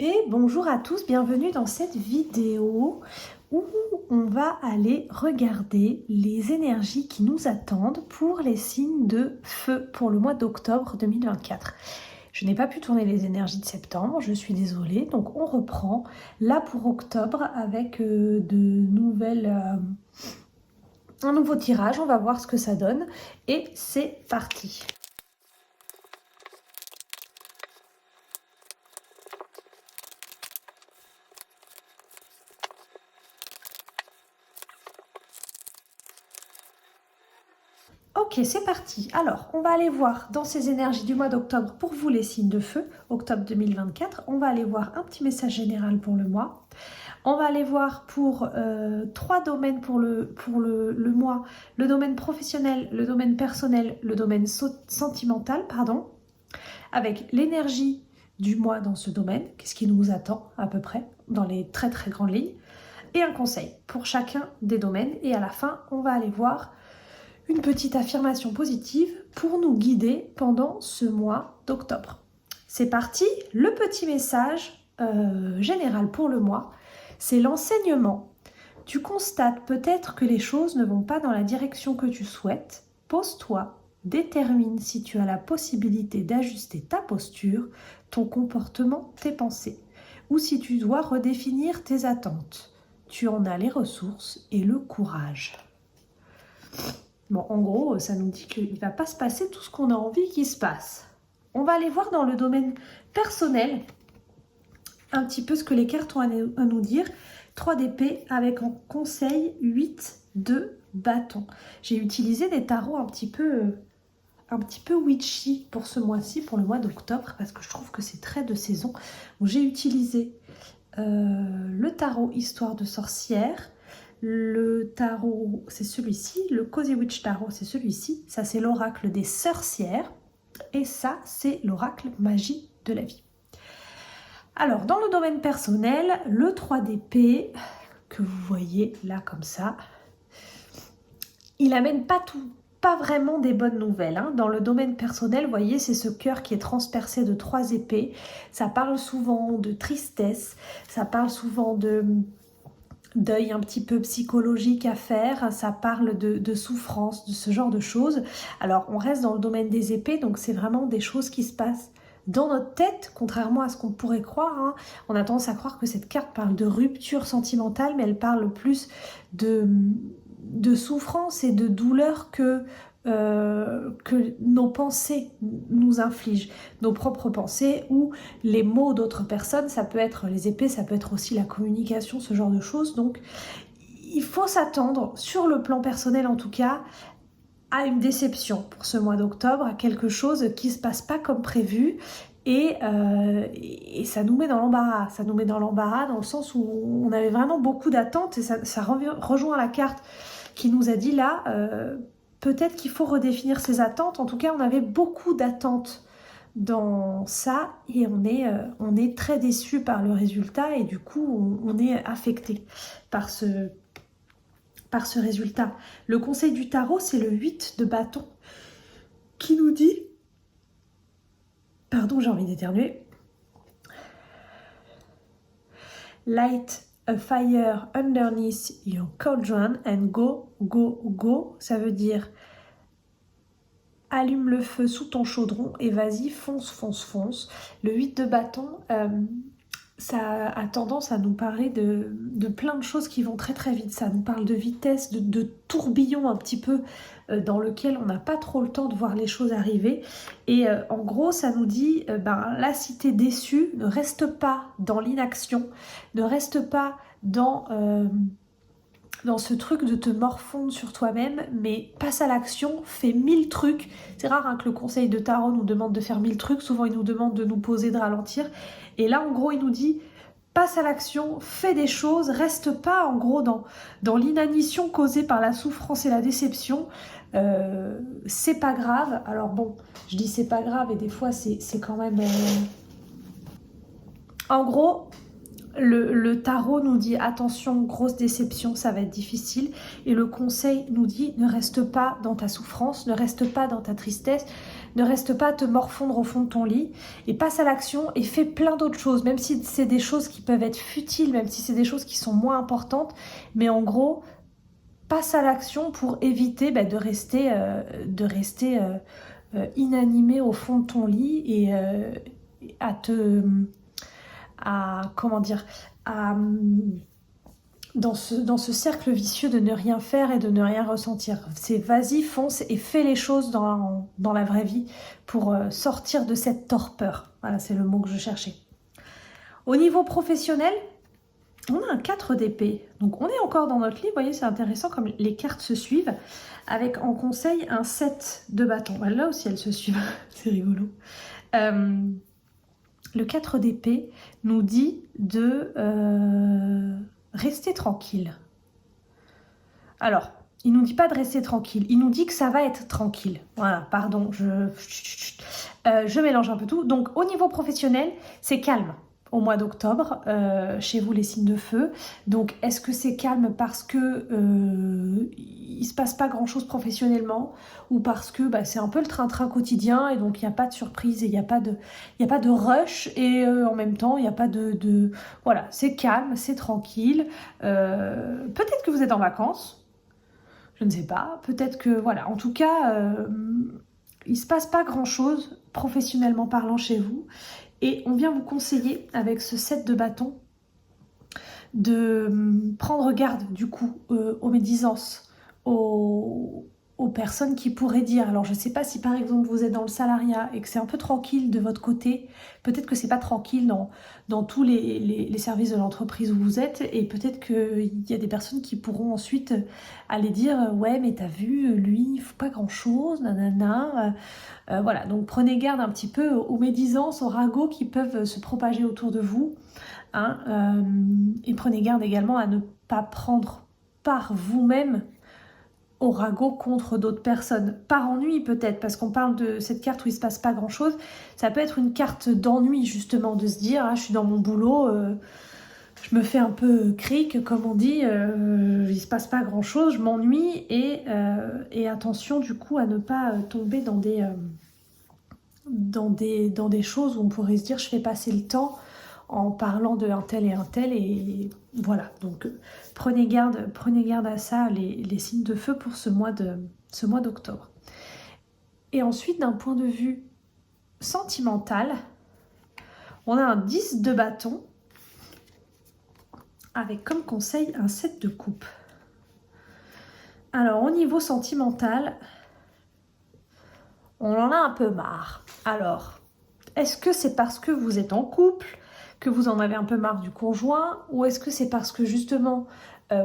Et bonjour à tous, bienvenue dans cette vidéo où on va aller regarder les énergies qui nous attendent pour les signes de feu pour le mois d'octobre 2024. Je n'ai pas pu tourner les énergies de septembre, je suis désolée, donc on reprend là pour octobre avec un nouveau tirage, on va voir ce que ça donne et c'est parti. Ok, c'est parti. Alors, on va aller voir dans ces énergies du mois d'octobre pour vous les signes de feu, octobre 2024. On va aller voir un petit message général pour le mois. On va aller voir pour trois domaines pour le mois. Le domaine professionnel, le domaine personnel, le domaine sentimental, pardon. Avec l'énergie du mois dans ce domaine, qu'est-ce qui nous attend à peu près, dans les très très grandes lignes. Et un conseil pour chacun des domaines. Et à la fin, on va aller voir une petite affirmation positive pour nous guider pendant ce mois d'octobre. C'est parti, le petit message général pour le mois, c'est l'enseignement. Tu constates peut-être que les choses ne vont pas dans la direction que tu souhaites. Pose-toi, détermine si tu as la possibilité d'ajuster ta posture, ton comportement, tes pensées, ou si tu dois redéfinir tes attentes. Tu en as les ressources et le courage. Bon, en gros, ça nous dit qu'il ne va pas se passer tout ce qu'on a envie qu'il se passe. On va aller voir dans le domaine personnel un petit peu ce que les cartes ont à nous dire. 3 d'épée avec en conseil 8 de bâton. J'ai utilisé des tarots un petit peu witchy pour ce mois-ci, pour le mois d'octobre, parce que je trouve que c'est très de saison. J'ai utilisé le tarot Histoire de sorcière. Le tarot, c'est celui-ci. Le Cozy Witch Tarot, c'est celui-ci. Ça, c'est l'oracle des sorcières. Et ça, c'est l'oracle magie de la vie. Alors, dans le domaine personnel, le 3 d'épée, que vous voyez là comme ça, il amène pas vraiment des bonnes nouvelles. Hein. Dans le domaine personnel, vous voyez, c'est ce cœur qui est transpercé de 3 épées. Ça parle souvent de tristesse, ça parle souvent de deuil un petit peu psychologique à faire, ça parle de souffrance, de ce genre de choses. Alors on reste dans le domaine des épées, donc c'est vraiment des choses qui se passent dans notre tête, contrairement à ce qu'on pourrait croire. Hein. On a tendance à croire que cette carte parle de rupture sentimentale, mais elle parle plus de souffrance et de douleur que nos pensées nous infligent, nos propres pensées ou les mots d'autres personnes. Ça peut être les épées, ça peut être aussi la communication, ce genre de choses. Donc il faut s'attendre, sur le plan personnel en tout cas, à une déception pour ce mois d'octobre, à quelque chose qui ne se passe pas comme prévu. Et ça nous met dans l'embarras. Ça nous met dans l'embarras dans le sens où on avait vraiment beaucoup d'attentes et ça rejoint la carte qui nous a dit là, peut-être qu'il faut redéfinir ses attentes. En tout cas, on avait beaucoup d'attentes dans ça et on est très déçu par le résultat et du coup, on est affecté par ce résultat. Le conseil du tarot, c'est le 8 de bâton qui nous dit... Pardon, j'ai envie d'éternuer. Light a fire underneath your cauldron and go, go, go. Ça veut dire allume le feu sous ton chaudron et vas-y, fonce, fonce, fonce. Le 8 de bâton, ça a tendance à nous parler de plein de choses qui vont très très vite. Ça nous parle de vitesse, de tourbillon un petit peu dans lequel on n'a pas trop le temps de voir les choses arriver. Et en gros, ça nous dit, là, si t'es déçu, ne reste pas dans l'inaction, ne reste pas dans ce truc de te morfondre sur toi-même, mais passe à l'action, fais 1000 trucs. C'est rare hein, que le conseil de tarot nous demande de faire 1000 trucs, souvent il nous demande de nous poser, de ralentir. Et là, en gros, il nous dit, passe à l'action, fais des choses, reste pas en gros dans l'inanition causée par la souffrance et la déception. C'est pas grave. Alors bon, je dis c'est pas grave et des fois c'est quand même... En gros... Le tarot nous dit attention, grosse déception, ça va être difficile. Et le conseil nous dit ne reste pas dans ta souffrance, ne reste pas dans ta tristesse, ne reste pas à te morfondre au fond de ton lit et passe à l'action et fais plein d'autres choses, même si c'est des choses qui peuvent être futiles, même si c'est des choses qui sont moins importantes. Mais en gros, passe à l'action pour éviter de rester, inanimé au fond de ton lit et comment dire, dans ce cercle vicieux de ne rien faire et de ne rien ressentir. C'est vas-y, fonce et fais les choses dans la vraie vie pour sortir de cette torpeur. Voilà, c'est le mot que je cherchais. Au niveau professionnel, on a un 4 d'épée. Donc on est encore dans notre livre, vous voyez, c'est intéressant comme les cartes se suivent, avec en conseil un 7 de bâton. Là aussi elles se suivent, c'est rigolo. Le 4 d'épée nous dit de rester tranquille. Alors, il ne nous dit pas de rester tranquille, il nous dit que ça va être tranquille. Voilà, pardon, je mélange un peu tout. Donc, au niveau professionnel, c'est calme au mois d'octobre, chez vous les signes de feu. Donc, est-ce que c'est calme parce que il ne se passe pas grand-chose professionnellement ou parce que c'est un peu le train-train quotidien et donc il n'y a pas de surprise et il n'y a pas de rush et en même temps, il n'y a pas de... Voilà, c'est calme, c'est tranquille. Peut-être que vous êtes en vacances, je ne sais pas. Peut-être que, voilà, en tout cas, il ne se passe pas grand-chose professionnellement parlant chez vous. Et on vient vous conseiller, avec ce 7 de bâton, de prendre garde du coup aux médisances, aux personnes qui pourraient dire, alors je ne sais pas si par exemple vous êtes dans le salariat et que c'est un peu tranquille de votre côté, peut-être que c'est pas tranquille dans tous les services de l'entreprise où vous êtes et peut-être qu'il y a des personnes qui pourront ensuite aller dire ouais mais t'as vu lui il faut pas grand chose, nanana, voilà, donc prenez garde un petit peu aux médisances, aux ragots qui peuvent se propager autour de vous. Et prenez garde également à ne pas prendre par vous-même au ragot contre d'autres personnes. Par ennui peut-être, parce qu'on parle de cette carte où il ne se passe pas grand-chose. Ça peut être une carte d'ennui justement, de se dire je suis dans mon boulot, je me fais un peu cric, comme on dit, il ne se passe pas grand-chose, je m'ennuie et attention du coup à ne pas tomber dans des choses où on pourrait se dire je fais passer le temps en parlant de un tel et voilà, donc prenez garde à ça les signes de feu pour ce mois d'octobre. Et ensuite d'un point de vue sentimental, on a un 10 de bâton avec comme conseil un 7 de coupe. Alors au niveau sentimental, on en a un peu marre. Alors, est-ce que c'est parce que vous êtes en couple, que vous en avez un peu marre du conjoint, ou est-ce que c'est parce que justement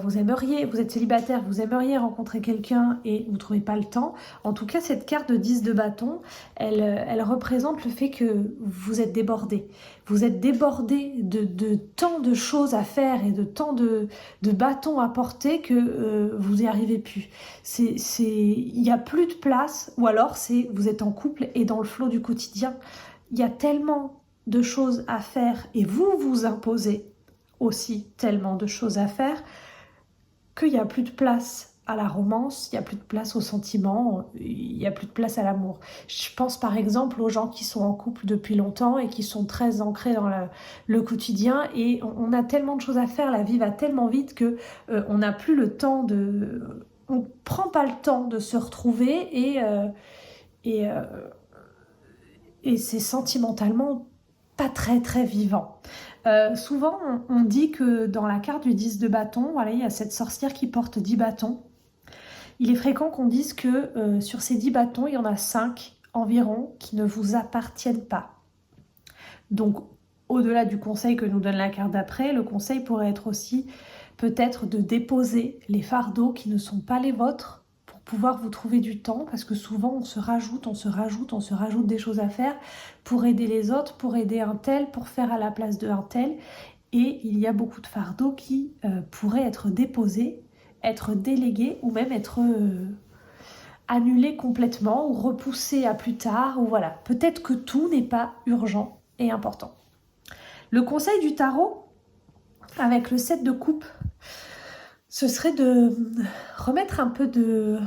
vous êtes célibataire, vous aimeriez rencontrer quelqu'un et vous ne trouvez pas le temps? En tout cas, cette carte de 10 de bâton, elle représente le fait que vous êtes débordé. Vous êtes débordé de tant de choses à faire et de tant de bâtons à porter que vous n'y arrivez plus. Il n'y a plus de place, ou alors vous êtes en couple et dans le flot du quotidien, il y a tellement de choses à faire et vous imposez aussi tellement de choses à faire qu'il n'y a plus de place à la romance, il n'y a plus de place au sentiment, il n'y a plus de place à l'amour. Je pense par exemple aux gens qui sont en couple depuis longtemps et qui sont très ancrés dans le quotidien et on a tellement de choses à faire, la vie va tellement vite que on n'a plus le temps on ne prend pas le temps de se retrouver et c'est sentimentalement pas très très vivant. Souvent on dit que dans la carte du 10 de bâton, voilà, il y a cette sorcière qui porte 10 bâtons. Il est fréquent qu'on dise que sur ces 10 bâtons, il y en a 5 environ qui ne vous appartiennent pas. Donc au-delà du conseil que nous donne la carte d'après, le conseil pourrait être aussi peut-être de déposer les fardeaux qui ne sont pas les vôtres pour pouvoir vous trouver du temps, parce que souvent on se rajoute des choses à faire pour aider les autres, pour aider un tel, pour faire à la place de un tel, et il y a beaucoup de fardeaux qui pourraient être déposés, être délégués ou même être annulés complètement ou repoussés à plus tard, ou voilà, peut-être que tout n'est pas urgent et important. Le conseil du tarot, avec le 7 de coupe, ce serait de remettre un peu de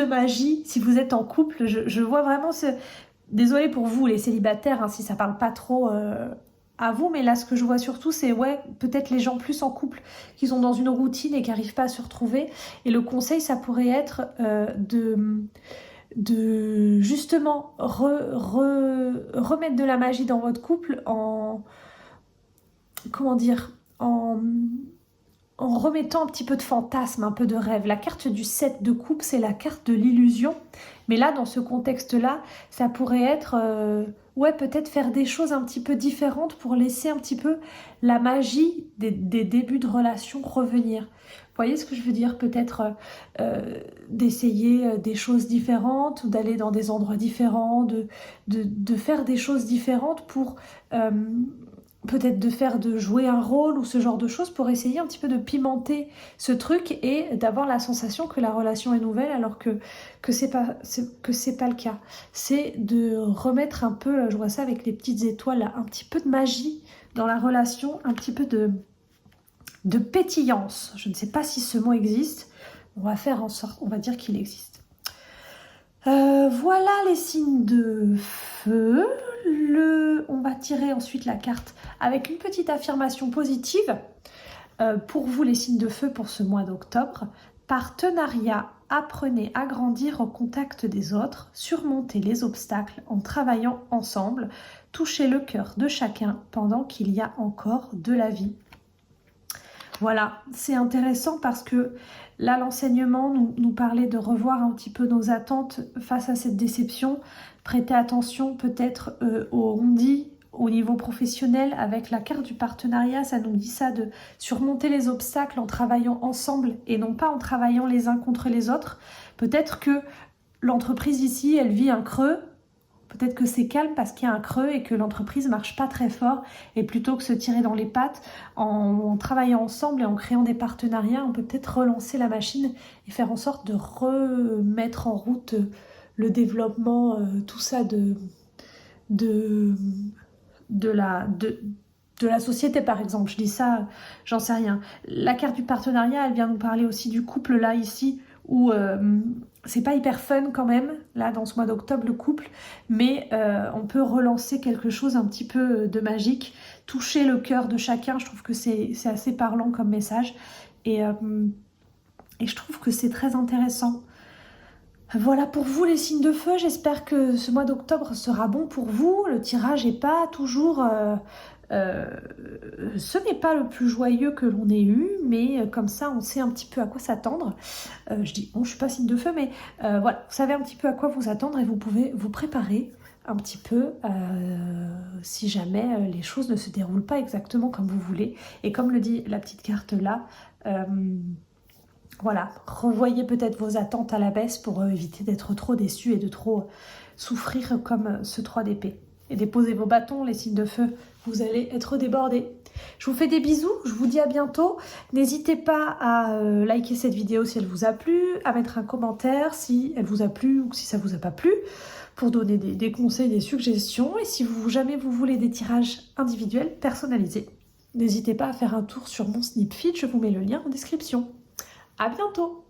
magie si vous êtes en couple. Je vois vraiment ce... Désolée pour vous les célibataires, hein, si ça parle pas trop à vous, mais là ce que je vois surtout c'est ouais, peut-être les gens plus en couple qui sont dans une routine et qui n'arrivent pas à se retrouver. Et le conseil ça pourrait être de justement remettre de la magie dans votre couple en... Comment dire, en remettant un petit peu de fantasme, un peu de rêve. La carte du 7 de coupe, c'est la carte de l'illusion. Mais là, dans ce contexte-là, ça pourrait être, ouais, peut-être faire des choses un petit peu différentes pour laisser un petit peu la magie des débuts de relation revenir. Vous voyez ce que je veux dire? Peut-être d'essayer des choses différentes ou d'aller dans des endroits différents, de faire des choses différentes pour... peut-être de jouer un rôle ou ce genre de choses pour essayer un petit peu de pimenter ce truc et d'avoir la sensation que la relation est nouvelle alors que c'est pas le cas. C'est de remettre un peu, je vois ça avec les petites étoiles, là, un petit peu de magie dans la relation, un petit peu de pétillance. Je ne sais pas si ce mot existe. On va faire en sorte, on va dire qu'il existe. Voilà les signes de feu. On va tirer ensuite la carte avec une petite affirmation positive pour vous les signes de feu pour ce mois d'octobre. Partenariat, apprenez à grandir au contact des autres, surmontez les obstacles en travaillant ensemble, touchez le cœur de chacun pendant qu'il y a encore de la vie. Voilà, c'est intéressant parce que là, l'enseignement nous parlait de revoir un petit peu nos attentes face à cette déception. Prêtez attention peut-être au on-dit au niveau professionnel avec la carte du partenariat. Ça nous dit ça de surmonter les obstacles en travaillant ensemble et non pas en travaillant les uns contre les autres. Peut-être que l'entreprise ici, elle vit un creux. Peut-être que c'est calme parce qu'il y a un creux et que l'entreprise marche pas très fort. Et plutôt que se tirer dans les pattes, en travaillant ensemble et en créant des partenariats, on peut peut-être relancer la machine et faire en sorte de remettre en route le développement, tout ça de la société par exemple. Je dis ça, j'en sais rien. La carte du partenariat, elle vient nous parler aussi du couple là, ici, où... c'est pas hyper fun quand même, là dans ce mois d'octobre, le couple, mais on peut relancer quelque chose un petit peu de magique, toucher le cœur de chacun. Je trouve que c'est assez parlant comme message et je trouve que c'est très intéressant. Voilà pour vous les signes de feu, j'espère que ce mois d'octobre sera bon pour vous. Le tirage n'est pas toujours... ce n'est pas le plus joyeux que l'on ait eu, mais comme ça on sait un petit peu à quoi s'attendre. Je dis, bon, je suis pas signe de feu, mais voilà, vous savez un petit peu à quoi vous attendre et vous pouvez vous préparer un petit peu si jamais les choses ne se déroulent pas exactement comme vous voulez. Et comme le dit la petite carte là, voilà, revoyez peut-être vos attentes à la baisse pour éviter d'être trop déçus et de trop souffrir comme ce 3 d'épée. Et déposez vos bâtons, les signes de feu, vous allez être débordés. Je vous fais des bisous, je vous dis à bientôt. N'hésitez pas à liker cette vidéo si elle vous a plu, à mettre un commentaire si elle vous a plu ou si ça vous a pas plu, pour donner des conseils, des suggestions. Et si jamais vous voulez des tirages individuels personnalisés, n'hésitez pas à faire un tour sur mon Snipfeed, je vous mets le lien en description. À bientôt!